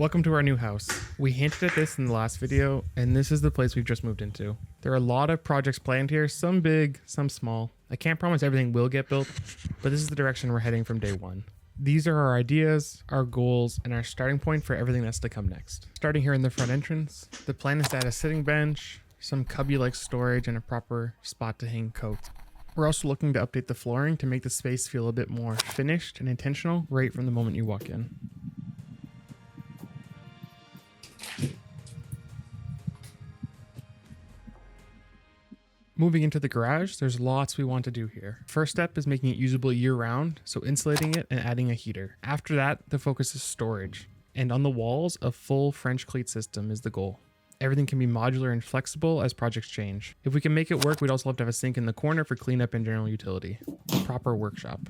Welcome to our new house. We hinted at this in the last video, and this is the place we've just moved into. There are a lot of projects planned here, some big, some small. I can't promise everything will get built, but this is the direction we're heading from day one. These are our ideas, our goals, and our starting point for everything that's to come next. Starting here in the front entrance, the plan is to add a sitting bench, some cubby-like storage, and a proper spot to hang coats. We're also looking to update the flooring to make the space feel a bit more finished and intentional right from the moment you walk in. Moving into the garage, there's lots we want to do here. First step is making it usable year-round, so insulating it and adding a heater. After that, the focus is storage. And on the walls, a full French cleat system is the goal. Everything can be modular and flexible as projects change. If we can make it work, we'd also have to have a sink in the corner for cleanup and general utility. Proper workshop.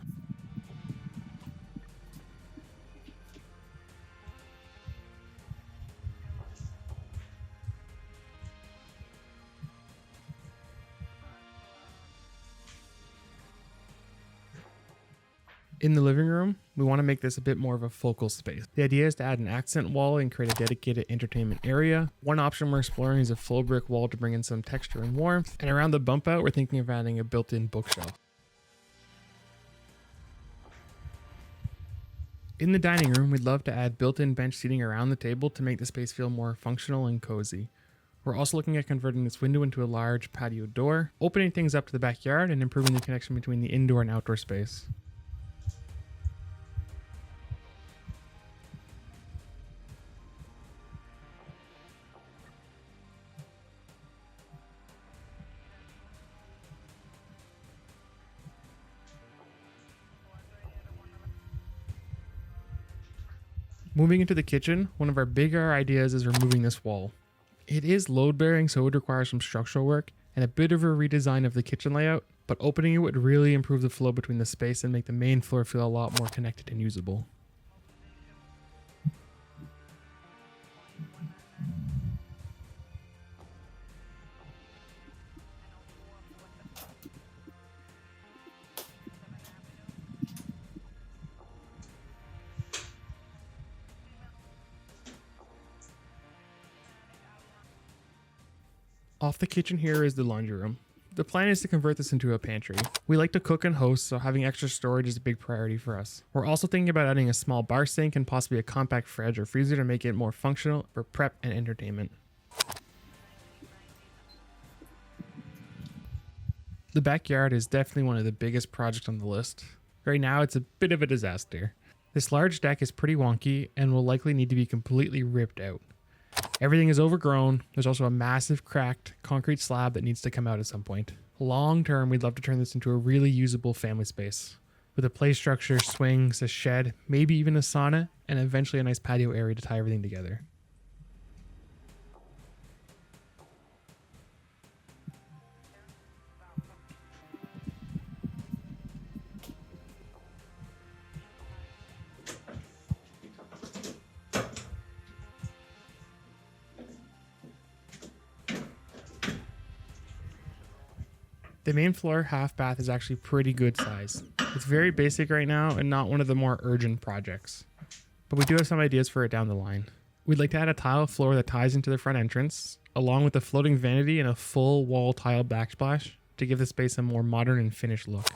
In the living room, we want to make this a bit more of a focal space. The idea is to add an accent wall and create a dedicated entertainment area. One option we're exploring is a full brick wall to bring in some texture and warmth. And around the bump out, we're thinking of adding a built-in bookshelf. In the dining room, we'd love to add built-in bench seating around the table to make the space feel more functional and cozy. We're also looking at converting this window into a large patio door, opening things up to the backyard and improving the connection between the indoor and outdoor space. Moving into the kitchen, one of our bigger ideas is removing this wall. It is load bearing, so it would require some structural work and a bit of a redesign of the kitchen layout, but opening it would really improve the flow between the space and make the main floor feel a lot more connected and usable. Off the kitchen here is the laundry room. The plan is to convert this into a pantry. We like to cook and host, so having extra storage is a big priority for us. We're also thinking about adding a small bar sink and possibly a compact fridge or freezer to make it more functional for prep and entertainment. The backyard is definitely one of the biggest projects on the list. Right now it's a bit of a disaster. This large deck is pretty wonky and will likely need to be completely ripped out. Everything is overgrown. There's also a massive cracked concrete slab that needs to come out at some point. Long term, we'd love to turn this into a really usable family space with a play structure, swings, a shed, maybe even a sauna, and eventually a nice patio area to tie everything together. The main floor half bath is actually pretty good size. It's very basic right now and not one of the more urgent projects, but we do have some ideas for it down the line. We'd like to add a tile floor that ties into the front entrance, along with a floating vanity and a full wall tile backsplash to give the space a more modern and finished look.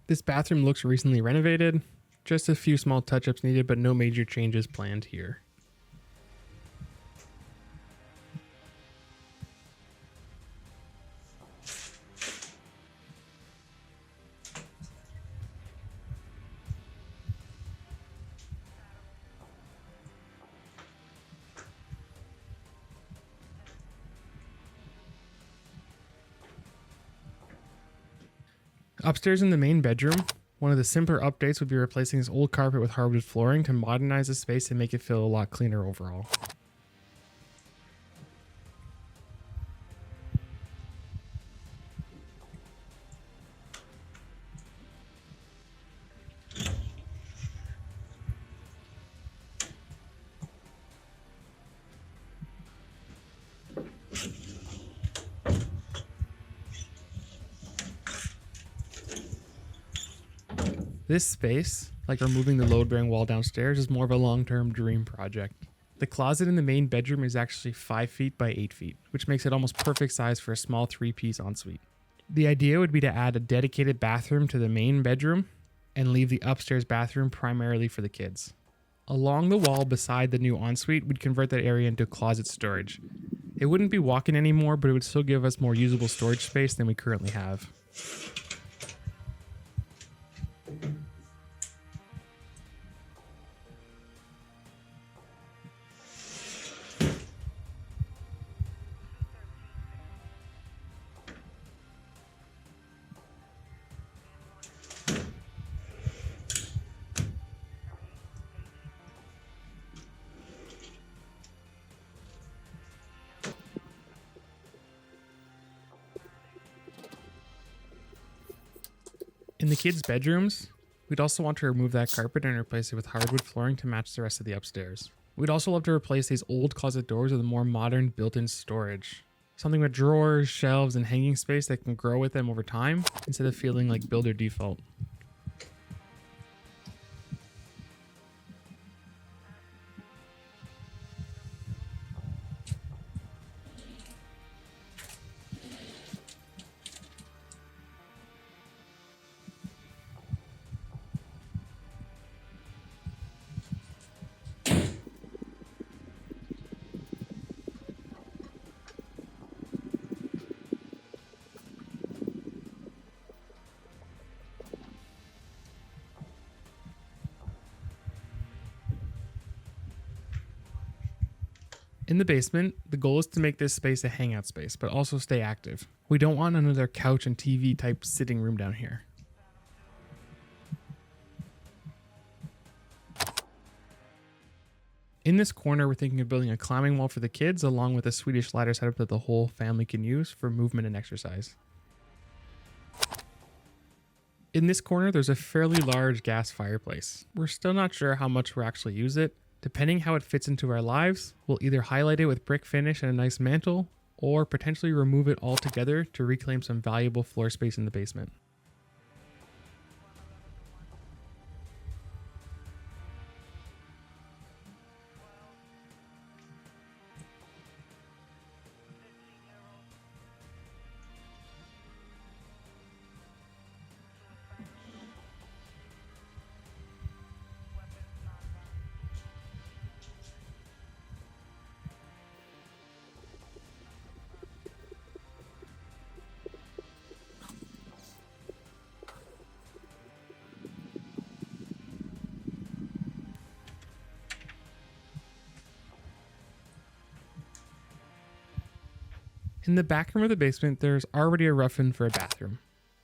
This bathroom looks recently renovated. Just a few small touch-ups needed, but no major changes planned here. Upstairs in the main bedroom, one of the simpler updates would be replacing this old carpet with hardwood flooring to modernize the space and make it feel a lot cleaner overall. This space, like removing the load-bearing wall downstairs, is more of a long-term dream project. The closet in the main bedroom is actually 5 feet by 8 feet, which makes it almost perfect size for a small 3-piece ensuite. The idea would be to add a dedicated bathroom to the main bedroom and leave the upstairs bathroom primarily for the kids. Along the wall beside the new ensuite, we'd convert that area into closet storage. It wouldn't be walk-in anymore, but it would still give us more usable storage space than we currently have. In the kids' bedrooms, we'd also want to remove that carpet and replace it with hardwood flooring to match the rest of the upstairs. We'd also love to replace these old closet doors with a more modern built-in storage. Something with drawers, shelves, and hanging space that can grow with them over time instead of feeling like builder default. In the basement, the goal is to make this space a hangout space, but also stay active. We don't want another couch and TV type sitting room down here. In this corner, we're thinking of building a climbing wall for the kids, along with a Swedish ladder setup that the whole family can use for movement and exercise. In this corner, there's a fairly large gas fireplace. We're still not sure how much we'll actually use it. Depending how it fits into our lives, we'll either highlight it with brick finish and a nice mantle, or potentially remove it altogether to reclaim some valuable floor space in the basement. In the back room of the basement, there's already a rough-in for a bathroom.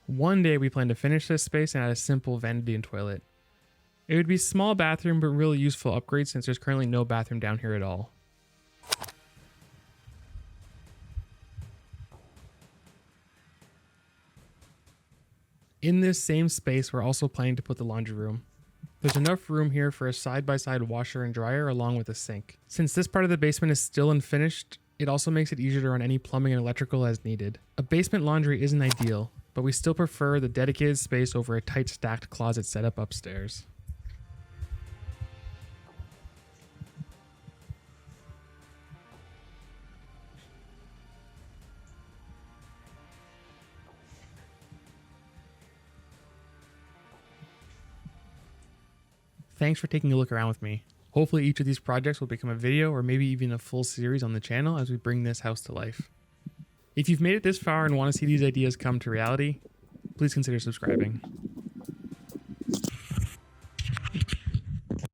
One day we plan to finish this space and add a simple vanity and toilet. It would be a small bathroom, but really useful upgrade since there's currently no bathroom down here at all. In this same space, we're also planning to put the laundry room. There's enough room here for a side-by-side washer and dryer along with a sink. Since this part of the basement is still unfinished, it also makes it easier to run any plumbing and electrical as needed. A basement laundry isn't ideal, but we still prefer the dedicated space over a tight stacked closet setup upstairs. Thanks for taking a look around with me. Hopefully each of these projects will become a video or maybe even a full series on the channel as we bring this house to life. If you've made it this far and want to see these ideas come to reality, please consider subscribing.